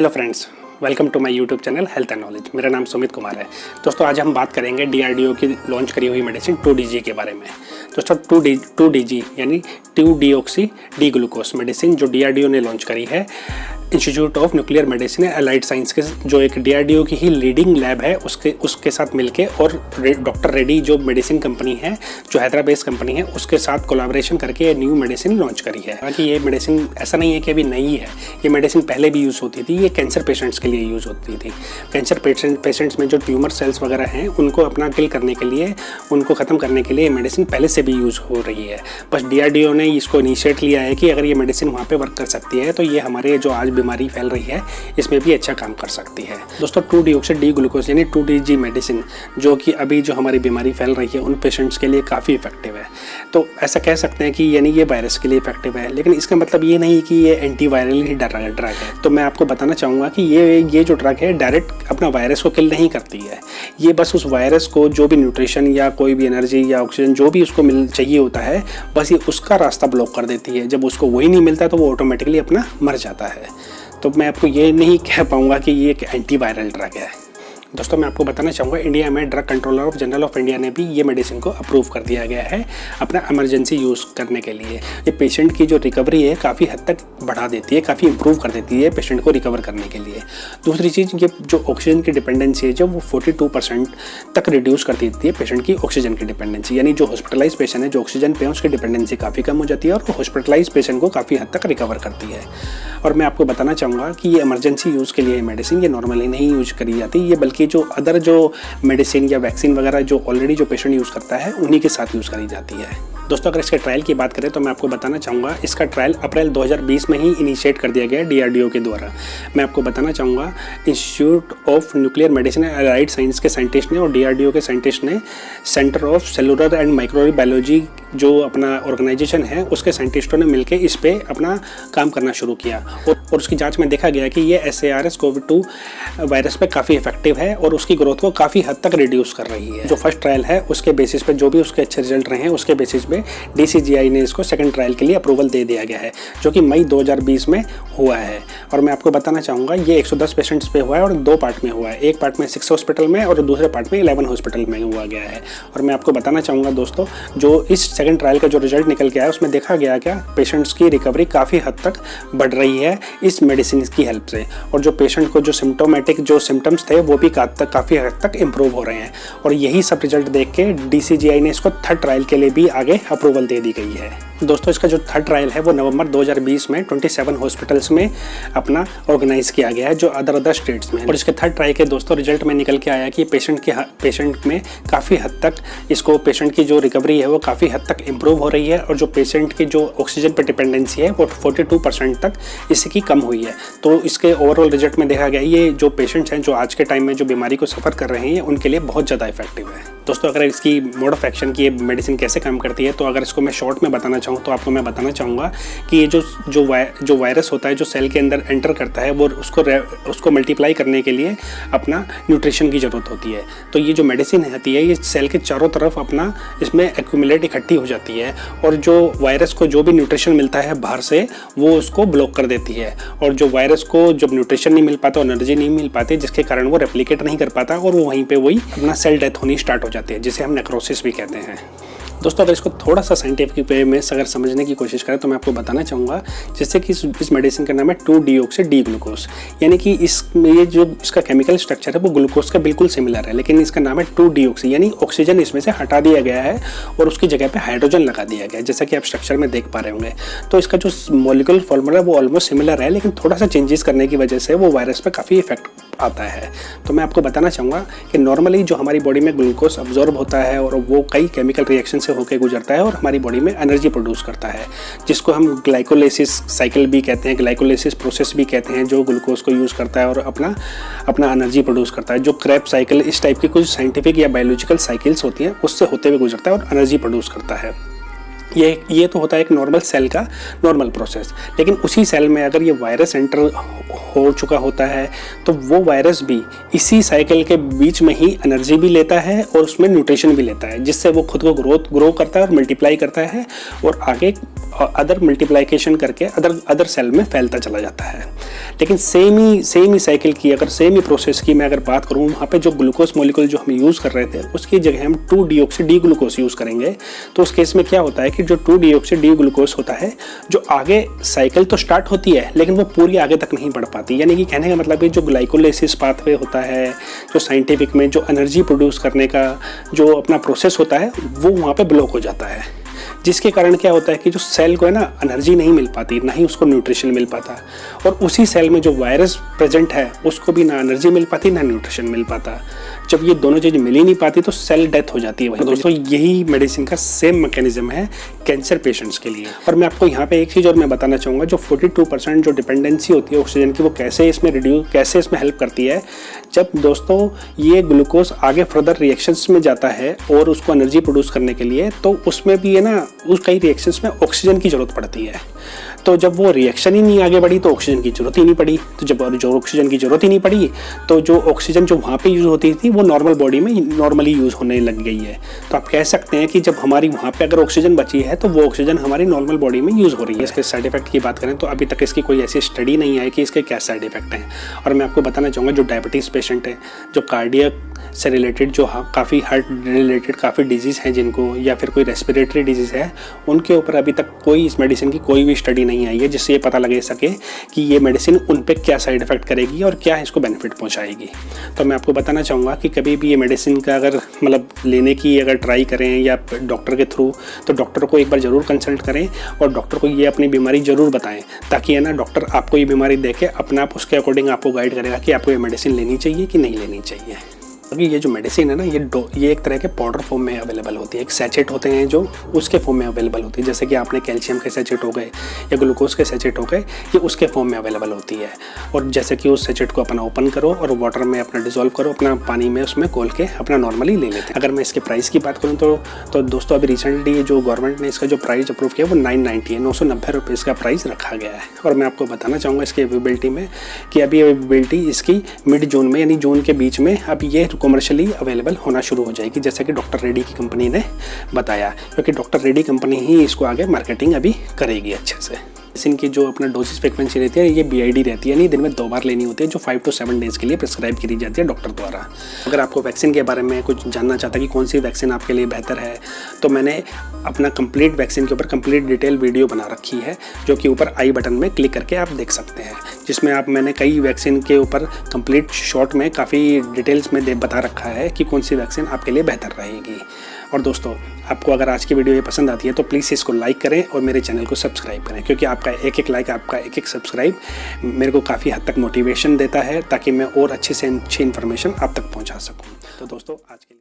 Hello friends, welcome to my YouTube channel health and knowledge. मेरा नाम सुमित कुमार है। दोस्तों आज हम बात करेंगे डीआरडीओ की लॉन्च करी हुई मेडिसिन 2DG के बारे में। दोस्तों 2DG यानी 2-डीऑक्सी डी ग्लूकोस मेडिसिन जो डीआरडीओ ने लॉन्च करी है institute of nuclear medicine and allied science के जो एक डीआरडीओ की ही लीडिंग लैब है उसके साथ मिलके और डॉक्टर रेड्डी जो मेडिसिन कंपनी है जो हैदराबाद बेस्ड कंपनी है उसके साथ कोलैबोरेशन करके ये न्यू मेडिसिन लॉन्च करी है। हालांकि ये मेडिसिन ऐसा नहीं है कि अभी नई है, ये मेडिसिन पहले भी यूज़ होती थी। ये कैंसर पेशेंट्स के लिए यूज़ होती थी। कैंसर पेशेंट्स में जो ट्यूमर सेल्स वगैरह हैं उनको अपना किल करने के लिए, उनको ख़त्म करने के लिए ये मेडिसिन पहले से भी यूज़ हो रही है। बस डीआरडीओ ने इसको इनिशिएट लिया है कि अगर ये मेडिसिन वहाँ पर वर्क कर सकती है तो ये हमारे जो आज बीमारी फैल रही है इसमें भी अच्छा काम कर सकती है। दोस्तों 2-डीऑक्सी डी ग्लूकोस यानी 2DG मेडिसिन जो कि अभी जो हमारी बीमारी फैल रही है उन पेशेंट्स के लिए काफ़ी इफेक्टिव है। तो ऐसा कह सकते हैं कि यानी ये वायरस के लिए इफेक्टिव है, लेकिन इसका मतलब ये नहीं कि ये एंटीवायरल ही ड्रग है। तो मैं आपको बताना चाहूँगा कि ये जो ड्रग है डायरेक्ट अपना वायरस को किल नहीं करती है। ये बस उस वायरस को जो भी न्यूट्रिशन या कोई भी एनर्जी या ऑक्सीजन जो भी उसको चाहिए होता है, बस ये उसका रास्ता ब्लॉक कर देती है। जब उसको वही नहीं मिलता तो वो ऑटोमेटिकली अपना मर जाता है। तो मैं आपको ये नहीं कह पाऊँगा कि ये एक एंटीवायरल ड्रग है। दोस्तों मैं आपको बताना चाहूँगा इंडिया में drug controller of general of India ने भी ये मेडिसिन को अप्रूव कर दिया गया है अपना इमरजेंसी यूज़ करने के लिए। ये पेशेंट की जो रिकवरी है काफ़ी हद तक बढ़ा देती है, काफ़ी इंप्रूव कर देती है पेशेंट को रिकवर करने के लिए। दूसरी चीज़, ये जो ऑक्सीजन की डिपेंडेंसी है जो वो 42% तक रिड्यूस कर देती है पेशेंट की ऑक्सीजन की डिपेंडेंसी। यानी जो हॉस्पिटलाइज पेशेंट है जो ऑक्सीजन पे है उसकी डिपेंडेंसी काफ़ी कम हो जाती है और हॉस्पिटलाइज पेशेंट को काफ़ी हद तक रिकवर करती है। और मैं आपको बताना चाहूँगा कि ये इमरजेंसी यूज़ के लिए मेडिसिन ये नॉर्मली नहीं यूज करी जाती, ये बल्कि जो अदर जो मेडिसिन या वैक्सीन वगैरह जो ऑलरेडी जो पेशेंट यूज़ करता है उन्हीं के साथ यूज़ करी जाती है। दोस्तों अगर इसके ट्रायल की बात करें तो मैं आपको बताना चाहूँगा इसका ट्रायल अप्रैल 2020 में ही इनिशिएट कर दिया गया डीआरडीओ के द्वारा। मैं आपको बताना चाहूँगा institute of nuclear medicine and allied science के साइंटिस्ट ने और डीआरडीओ के साइंटिस्ट ने centre of cellular and microbiology biology जो अपना ऑर्गेनाइजेशन है उसके साइंटिस्टों ने मिलकर इस पर अपना काम करना शुरू किया और उसकी जाँच में देखा गया कि ये SARS-CoV-2 वायरस पर काफ़ी इफेक्टिव है और उसकी ग्रोथ को काफ़ी हद तक रिड्यूस कर रही है। जो फर्स्ट ट्रायल है उसके बेसिस पे जो भी उसके अच्छे रिजल्ट रहे हैं उसके बेसिस पे DCGI ने इसको सेकंड ट्रायल के लिए अप्रूवल दे दिया गया है जो कि मई 2020 में हुआ है। और मैं आपको बताना चाहूँगा ये 110 पेशेंट्स पे हुआ है और 2 पार्ट में हुआ है। एक पार्ट में 6 हॉस्पिटल में और दूसरे पार्ट में 11 हॉस्पिटल में हुआ गया है। और मैं आपको बताना चाहूँगा दोस्तों जो इस सेकंड ट्रायल का जो रिजल्ट निकल के आया उसमें देखा गया क्या पेशेंट्स की रिकवरी काफ़ी हद तक बढ़ रही है इस मेडिसिन की हेल्प से। और जो पेशेंट को जो सिम्टोमेटिक जो सिम्टम्स थे वो भी काफ़ी हद तक इम्प्रूव हो रहे हैं। और यही सब रिजल्ट देख के DCGI ने इसको थर्ड ट्रायल के लिए भी आगे अप्रूवल दे दी गई है। दोस्तों इसका जो थर्ड ट्रायल है वो नवंबर 2020 में 27 हॉस्पिटल्स में अपना ऑर्गेनाइज किया गया है जो अदर स्टेट्स में। और इसके थर्ड ट्रायल के दोस्तों रिजल्ट में निकल के आया कि पेशेंट में काफ़ी हद तक इसको पेशेंट की जो रिकवरी है वो काफ़ी हद तक इम्प्रूव हो रही है और जो पेशेंट की जो ऑक्सीजन पर डिपेंडेंसी है वो 42% तक इसकी कम हुई है। तो इसके ओवरऑल रिजल्ट में देखा गया ये जो पेशेंट्स हैं जो आज के टाइम में जो बीमारी को सफ़र कर रहे हैं उनके लिए बहुत ज़्यादा इफेक्टिव है। दोस्तों अगर इसकी मोड ऑफ एक्शन की ये मेडिसिन कैसे काम करती है तो अगर इसको मैं शॉर्ट में बताना चाहूँ तो आपको मैं बताना चाहूँगा कि ये जो वायरस होता है जो सेल के अंदर एंटर करता है वो उसको मल्टीप्लाई करने के लिए अपना न्यूट्रिशन की ज़रूरत होती है। तो ये जो मेडिसिन होती है ये सेल के चारों तरफ अपना इसमें एक्यूमुलेट इकट्ठी हो जाती है और जो वायरस को जो भी न्यूट्रिशन मिलता है बाहर से वो उसको ब्लॉक कर देती है। और जो वायरस को जब न्यूट्रिशन नहीं मिल पाता, एनर्जी नहीं मिल पाती जिसके कारण वो रेप्लिकेट नहीं कर पाता और वो वहीं पे वही अपना सेल डेथ होनी स्टार्ट हो जाती है जिसे हम नेक्रोसिस भी कहते हैं। दोस्तों अगर इसको थोड़ा सा साइंटिफिक वे में अगर समझने की कोशिश करें तो मैं आपको बताना चाहूँगा जैसे कि इस मेडिसिन का नाम है 2-डीऑक्सी डी ग्लूकोस। यानी कि ये जो इसका केमिकल स्ट्रक्चर है वो ग्लूकोज का बिल्कुल सिमिलर है, लेकिन इसका नाम है 2-डीऑक्सी यानी ऑक्सीजन इसमें से हटा दिया गया है और उसकी जगह पे हाइड्रोजन लगा दिया गया है जैसा कि आप स्ट्रक्चर में देख पा रहे होंगे। तो इसका जो मॉलिक्यूलर फॉर्मूला है वो ऑलमोस्ट सिमिलर है, लेकिन थोड़ा सा चेंजेस करने की वजह से वो वायरस पर काफ़ी इफेक्ट आता है। तो मैं आपको बताना चाहूँगा कि नॉर्मली जो हमारी बॉडी में ग्लूकोज अब्जॉर्ब होता है और वो कई केमिकल रिएक्शन से होकर गुजरता है और हमारी बॉडी में एनर्जी प्रोड्यूस करता है जिसको हम ग्लाइकोलाइसिस साइकिल भी कहते हैं, ग्लाइकोलाइसिस प्रोसेस भी कहते हैं, जो ग्लूकोज को यूज़ करता है और अपना एनर्जी प्रोड्यूस करता है। जो क्रेब साइकिल इस टाइप की कुछ साइंटिफिक या बायोलॉजिकल साइकिल्स होती हैं उससे होते हुए गुजरता है और एनर्जी प्रोड्यूस करता है। ये तो होता है एक नॉर्मल सेल का नॉर्मल प्रोसेस। लेकिन उसी सेल में अगर ये वायरस एंटर हो चुका होता है तो वो वायरस भी इसी साइकिल के बीच में ही एनर्जी भी लेता है और उसमें न्यूट्रिशन भी लेता है, जिससे वो खुद को ग्रो करता है और मल्टीप्लाई करता है और आगे अदर मल्टीप्लिकेशन करके अदर सेल में फैलता चला जाता है। लेकिन सेम ही साइकिल की, अगर सेम ही प्रोसेस की मैं अगर बात करूँ, वहाँ पे जो ग्लूकोज मॉलिक्यूल जो हम यूज़ कर रहे थे उसकी जगह हम 2-डीऑक्सी डी ग्लूकोज यूज़ करेंगे। तो उस केस में क्या होता है कि जो 2-डीऑक्सी डी ग्लूकोज होता है, जो आगे साइकिल तो स्टार्ट होती है लेकिन वो पूरी आगे तक नहीं बढ़ पाती। यानी कि कहने का मतलब है जो ग्लाइकोलाइसिस पाथवे होता है, जो साइंटिफिक में जो एनर्जी प्रोड्यूस करने का जो अपना प्रोसेस होता है, वो वहाँ पर ब्लॉक हो जाता है। जिसके कारण क्या होता है कि जो सेल को है ना एनर्जी नहीं मिल पाती, ना ही उसको न्यूट्रिशन मिल पाता, और उसी सेल में जो वायरस प्रेजेंट है उसको भी ना एनर्जी मिल पाती ना न्यूट्रिशन मिल पाता। जब ये दोनों चीज़ मिल ही नहीं पाती तो सेल डेथ हो जाती है। दोस्तों यही मेडिसिन का सेम मैकेनिज्म है कैंसर पेशेंट्स के लिए। और मैं आपको यहाँ पे एक चीज़ और मैं बताना चाहूँगा, जो 42% जो डिपेंडेंसी होती है ऑक्सीजन की, वो कैसे इसमें हेल्प करती है। जब दोस्तों ये ग्लूकोज आगे फर्दर रिएक्शंस में जाता है और उसको एनर्जी प्रोड्यूस करने के लिए, तो उसमें भी है ना उस कई रिएक्शंस में ऑक्सीजन की ज़रूरत पड़ती है। तो जब वो रिएक्शन ही नहीं आगे बढ़ी तो ऑक्सीजन की जरूरत ही नहीं पड़ी। तो जब जो ऑक्सीजन की जरूरत ही नहीं पड़ी तो जो ऑक्सीजन जो वहाँ पे यूज़ होती थी वो नॉर्मल बॉडी में नॉर्मली यूज़ होने लग गई है। तो आप कह सकते हैं कि जब हमारी वहाँ पे अगर ऑक्सीजन बची है तो वो ऑक्सीजन हमारी नॉर्मल बॉडी में यूज़ हो रही है। इसके साइड इफेक्ट की बात करें तो अभी तक इसकी कोई ऐसी स्टडी नहीं आई कि इसके क्या साइड इफेक्ट हैं। और मैं आपको बताना चाहूँगा, जो डायबिटीज़ पेशेंट है, जो कार्डियक से रिलेटेड, जो काफ़ी हार्ट रिलेटेड काफ़ी डिजीज़ हैं जिनको, या फिर कोई रेस्पिरेटरी डिजीज़ है, उनके ऊपर अभी तक कोई इस मेडिसिन की कोई भी स्टडी नहीं आई है जिससे ये पता लगे सके कि ये मेडिसिन उन पे क्या साइड इफेक्ट करेगी और क्या इसको बेनिफिट पहुंचाएगी। तो मैं आपको बताना चाहूँगा कि कभी भी ये मेडिसिन का अगर मतलब लेने की अगर ट्राई करें या डॉक्टर के थ्रू, तो डॉक्टर को एक बार ज़रूर कंसल्ट करें और डॉक्टर को ये अपनी बीमारी ज़रूर बताएं, ताकि है ना डॉक्टर आपको ये बीमारी देके अपना आप उसके अकॉर्डिंग आपको गाइड करेगा कि आपको ये मेडिसिन लेनी चाहिए कि नहीं लेनी चाहिए। क्योंकि ये जो मेडिसिन है ना, ये एक तरह के पाउडर फॉर्म में अवेलेबल होती है। एक सैचेट होते हैं जो उसके फॉर्म में अवेलेबल होती है, जैसे कि आपने कैल्शियम के सैचेट हो गए या ग्लूकोज के सैचेट हो गए, ये उसके फॉर्म में अवेलेबल होती है। और जैसे कि उस सैचेट को अपना ओपन करो और वाटर में अपना डिजोल्व करो, अपना पानी में उसमें घोल के अपना नॉर्मली ले लेते हैं। अगर मैं इसके प्राइस की बात करूँ तो दोस्तों अभी रिसेंटली जो गवर्नमेंट ने इसका जो प्राइस अप्रूव किया वो 990 है, 990 रुपये इसका प्राइस रखा गया है। और मैं आपको बताना चाहूँगा इसकी अवेलेबिलिटी में कि अभी अवेलेबिलिटी इसकी मिड जून में यानी जून के बीच में अब ये कमर्शियली अवेलेबल होना शुरू हो जाएगी, जैसे कि डॉक्टर रेड्डी की कंपनी ने बताया, क्योंकि डॉक्टर रेड्डी कंपनी ही इसको आगे मार्केटिंग अभी करेगी अच्छे से। इनकी जो अपना डोजेस फ्रिक्वेंसी रहती है ये BID रहती है, यानी दिन में 2 बार लेनी होती है, जो 5 to 7 डेज़ के लिए प्रिस्क्राइब करी जाती है डॉक्टर द्वारा। अगर आपको वैक्सीन के बारे में कुछ जानना चाहता है कि कौन सी वैक्सीन आपके लिए बेहतर है, तो मैंने अपना कंप्लीट वैक्सीन के ऊपर कंप्लीट डिटेल वीडियो बना रखी है, जो कि ऊपर आई बटन में क्लिक करके आप देख सकते हैं, जिसमें मैंने कई वैक्सीन के ऊपर कंप्लीट शॉर्ट में काफ़ी डिटेल्स में बता रखा है कि कौन सी वैक्सीन आपके लिए बेहतर रहेगी। और दोस्तों आपको अगर आज की वीडियो ये पसंद आती है तो प्लीज़ इसको लाइक करें और मेरे चैनल को सब्सक्राइब करें, क्योंकि आपका एक लाइक, आपका एक सब्सक्राइब मेरे को काफ़ी हद तक मोटिवेशन देता है, ताकि मैं और अच्छे से अच्छी इन्फॉर्मेशन आप तक पहुंचा सकूं। तो दोस्तों आज के लिए